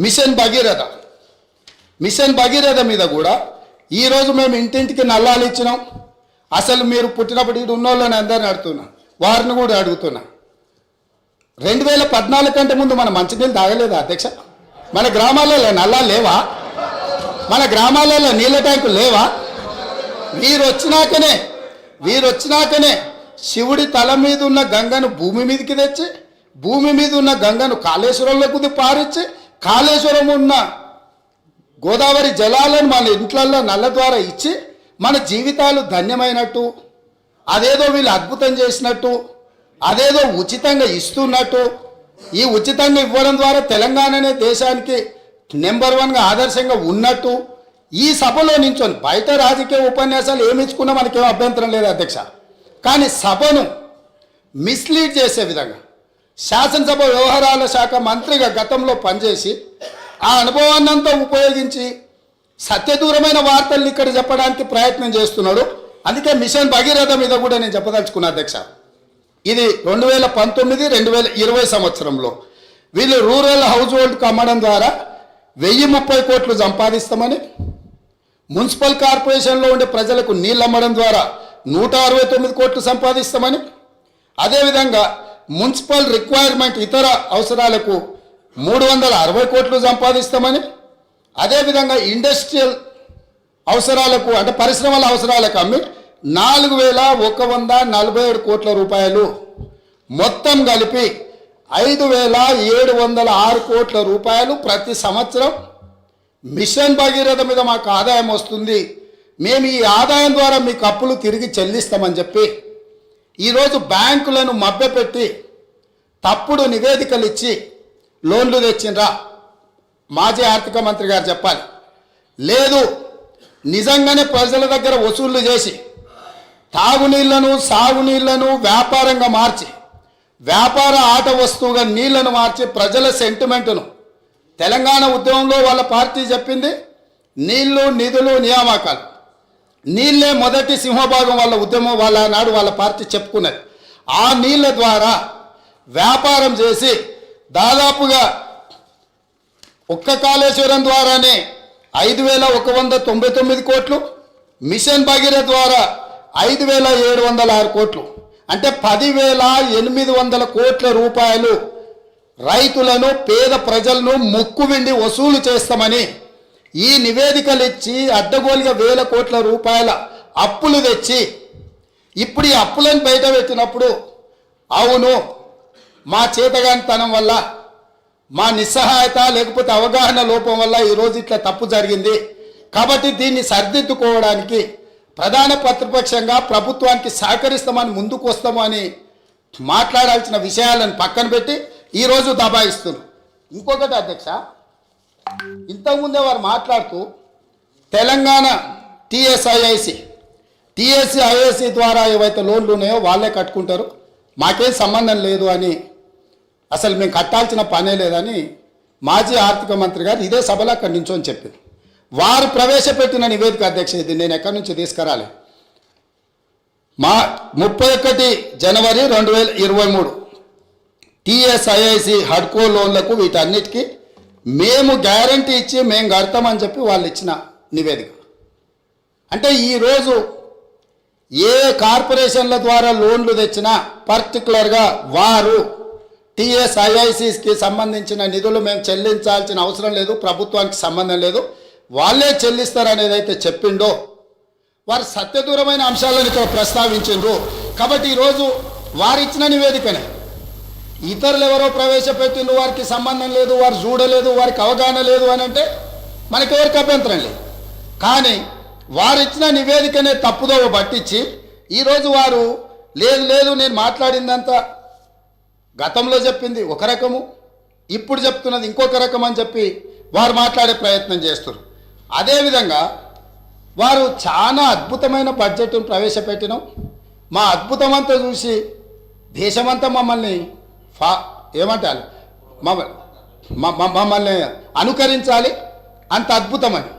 Machine Bhagiratha మీద కూడా ఈరోజు మేము ఇంటింటికి నల్లాలు ఇచ్చినాం. అసలు మీరు పుట్టినప్పుడు ఇటు ఉన్నోళ్ళని అందరిని అడుగుతున్నా, వారిని కూడా అడుగుతున్నా. 2014 కంటే ముందు మన మంచినీళ్ళు తాగలేదా అధ్యక్ష? మన గ్రామాలలో నల్లాలు లేవా? మన గ్రామాలలో నీళ్ళ ట్యాంకులు లేవా? వీరు వచ్చినాకనే శివుడి తల మీద ఉన్న గంగను భూమి మీదకి తెచ్చి, భూమి మీద ఉన్న గంగను కాళేశ్వరంలోకి పారించి, కాళేశ్వరం ఉన్న గోదావరి జలాలను మన ఇంట్లల్లో నల్ల ద్వారా ఇచ్చి మన జీవితాలు ధన్యమైనట్టు, అదేదో వీళ్ళు అద్భుతం చేసినట్టు, అదేదో ఉచితంగా ఇస్తున్నట్టు, ఈ ఉచితంగా ఇవ్వడం ద్వారా తెలంగాణనే దేశానికి నెంబర్ 1గా ఆదర్శంగా ఉన్నట్టు ఈ సభలో నించొని బయట రాజకీయ ఉపన్యాసాలు ఏమి ఇచ్చుకున్నా మనకేం అభ్యంతరం లేదు అధ్యక్ష. కానీ సభను మిస్లీడ్ చేసే విధంగా శాసనసభ వ్యవహారాల శాఖ మంత్రిగా గతంలో పనిచేసి ఆ అనుభవాన్నంతా ఉపయోగించి సత్యదూరమైన వార్తల్ని ఇక్కడ చెప్పడానికి ప్రయత్నం చేస్తున్నాడు. అందుకే మిషన్ భగీరథ మీద కూడా నేను చెప్పదలుచుకున్నా అధ్యక్ష. ఇది 2019-2020 సంవత్సరంలో వీళ్ళు రూరల్ హౌస్ హోల్డ్కి అమ్మడం ద్వారా 1030 కోట్లు సంపాదిస్తామని, మున్సిపల్ కార్పొరేషన్లో ఉండే ప్రజలకు నీళ్ళు అమ్మడం ద్వారా 169 కోట్లు సంపాదిస్తామని, అదేవిధంగా మున్సిపల్ రిక్వైర్మెంట్ ఇతర అవసరాలకు 360 కోట్లు సంపాదిస్తామని, అదేవిధంగా ఇండస్ట్రియల్ అవసరాలకు అంటే పరిశ్రమల అవసరాలకు అమ్మి 4147 కోట్ల రూపాయలు, మొత్తం కలిపి 5706 కోట్ల రూపాయలు ప్రతి సంవత్సరం మిషన్ భగీరథ మీద మాకు ఆదాయం వస్తుంది, మేము ఈ ఆదాయం ద్వారా మీకు అప్పులు తిరిగి చెల్లిస్తామని చెప్పి ఈరోజు బ్యాంకులను మభ్యపెట్టి తప్పుడు నివేదికలు ఇచ్చి లోన్లు తెచ్చిండ్రా? మాజీ ఆర్థిక మంత్రి గారు చెప్పాలి. లేదు, నిజంగానే ప్రజల దగ్గర వసూళ్లు చేసి తాగునీళ్లను సాగునీళ్లను వ్యాపారంగా మార్చి, వ్యాపార ఆట వస్తువుగా నీళ్లను మార్చి ప్రజల సెంటిమెంటును, తెలంగాణ ఉద్యమంలో వాళ్ళ పార్టీ చెప్పింది నీళ్లు నిధులు నియామకాలు, నీళ్ళే మొదటి సింహభాగం వాళ్ళ ఉద్యమం, వాళ్ళ నాడు వాళ్ళ పార్టీ చెప్పుకున్నది. ఆ నీళ్ళ ద్వారా వ్యాపారం చేసి దాదాపుగా ఒక్క కాళేశ్వరం ద్వారానే 5199 కోట్లు, మిషన్ భగీరథ ద్వారా 5706 కోట్లు, అంటే 10,800 కోట్ల రూపాయలు రైతులను పేద ప్రజలను ముక్కువిండి వసూలు చేస్తామని ఈ నివేదికలు ఇచ్చి అడ్డగోలుగా 1000 కోట్ల రూపాయల అప్పులు తెచ్చి ఇప్పుడు ఈ అప్పులను బయట పెట్టినప్పుడు అవును మా చేతగానితనం వల్ల, మా నిస్సహాయత లేకపోతే అవగాహన లోపం వల్ల ఈరోజు ఇట్లా తప్పు జరిగింది, కాబట్టి దీన్ని సరిదిద్దుకోవడానికి ప్రధాన ప్రతిపక్షంగా ప్రభుత్వానికి సహకరిస్తామని ముందుకు వస్తామని మాట్లాడాల్సిన విషయాలను పక్కన పెట్టి ఈరోజు దబాయిస్తున్నారు. ఇంకొకటి అధ్యక్ష, ఇంతకుముందే వారు మాట్లాడుతూ తెలంగాణ టీఎస్ఐఐసి ద్వారా ఏవైతే లోన్లు ఉన్నాయో వాళ్ళే కట్టుకుంటారు, మాకేం సంబంధం లేదు అని, అసలు మేము కట్టాల్సిన పనే లేదని మాజీ ఆర్థిక మంత్రి గారు ఇదే సభలో అక్కడి నుంచోని చెప్పింది. వారు ప్రవేశపెట్టిన నివేదిక అధ్యక్ష, ఇది నేను ఎక్కడి నుంచి తీసుకురాలి. 31 జనవరి 2023 టీఎస్ఐఐసి హడ్కో లోన్లకు వీటన్నిటికీ మేము గ్యారంటీ ఇచ్చి మేము కడతామని చెప్పి వాళ్ళు ఇచ్చిన నివేదిక. అంటే ఈరోజు ఏ కార్పొరేషన్ల ద్వారా లోన్లు తెచ్చినా పర్టికులర్గా వారు టీఎస్ఐఐసికి సంబంధించిన నిధులు మేము చెల్లించాల్సిన అవసరం లేదు, ప్రభుత్వానికి సంబంధం లేదు, వాళ్ళే చెల్లిస్తారనేది అయితే చెప్పిండో వారు సత్యదూరమైన అంశాలను ఇక్కడ ప్రస్తావించిండ్రు. కాబట్టి ఈరోజు వారు ఇచ్చిన నివేదికనే ఇతరులు ఎవరో ప్రవేశపెట్టిండ్రు, వారికి సంబంధం లేదు, వారు చూడలేదు, వారికి అవగాహన లేదు అని అంటే మనకెవరికి అభ్యంతరం లేదు. కానీ వారు ఇచ్చిన నివేదికనే తప్పుదోవ పట్టించి ఈరోజు వారు లేదు నేను మాట్లాడిందంతా గతంలో చెప్పింది ఒక రకము, ఇప్పుడు చెప్తున్నది ఇంకొక రకం అని చెప్పి వారు మాట్లాడే ప్రయత్నం చేస్తారు. అదేవిధంగా వారు చాలా అద్భుతమైన బడ్జెట్ను ప్రవేశపెట్టినాం, మా అద్భుతమంతా చూసి దేశమంతా మమ్మల్ని ఏమంటారు మమ్మల్ని అనుకరించాలి, అంత అద్భుతమని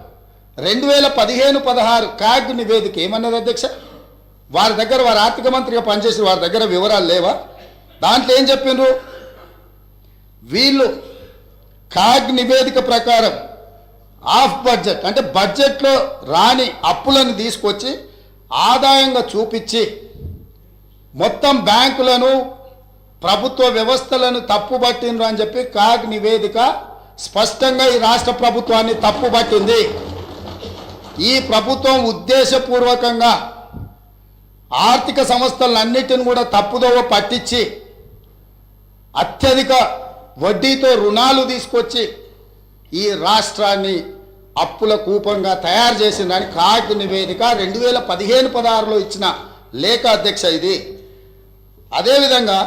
2015-16 క్యాగ్ నివేదిక ఏమన్నది అధ్యక్ష? వారి దగ్గర వారు ఆర్థిక మంత్రిగా పనిచేసి వారి దగ్గర వివరాలు లేవా? దాంట్లో ఏం చెప్పిండ్రు? వీళ్ళు కాగ్ నివేదిక ప్రకారం ఆఫ్ బడ్జెట్ అంటే బడ్జెట్లో రాని అప్పులను తీసుకొచ్చి ఆదాయంగా చూపించి మొత్తం బ్యాంకులను ప్రభుత్వ వ్యవస్థలను తప్పుబట్టిండ్రు అని చెప్పి కాగ్ నివేదిక స్పష్టంగా ఈ రాష్ట్ర ప్రభుత్వాన్ని తప్పుబట్టింది. ఈ ప్రభుత్వం ఉద్దేశపూర్వకంగా ఆర్థిక సంస్థలన్నిటిని కూడా తప్పుదోవ పట్టించి అత్యధిక వడ్డీతో రుణాలు తీసుకొచ్చి ఈ రాష్ట్రాన్ని అప్పుల కూపంగా తయారు చేసిందని కాగ్ నివేదిక 2015-16లో ఇచ్చిన లేఖ అధ్యక్ష ఇది. అదేవిధంగా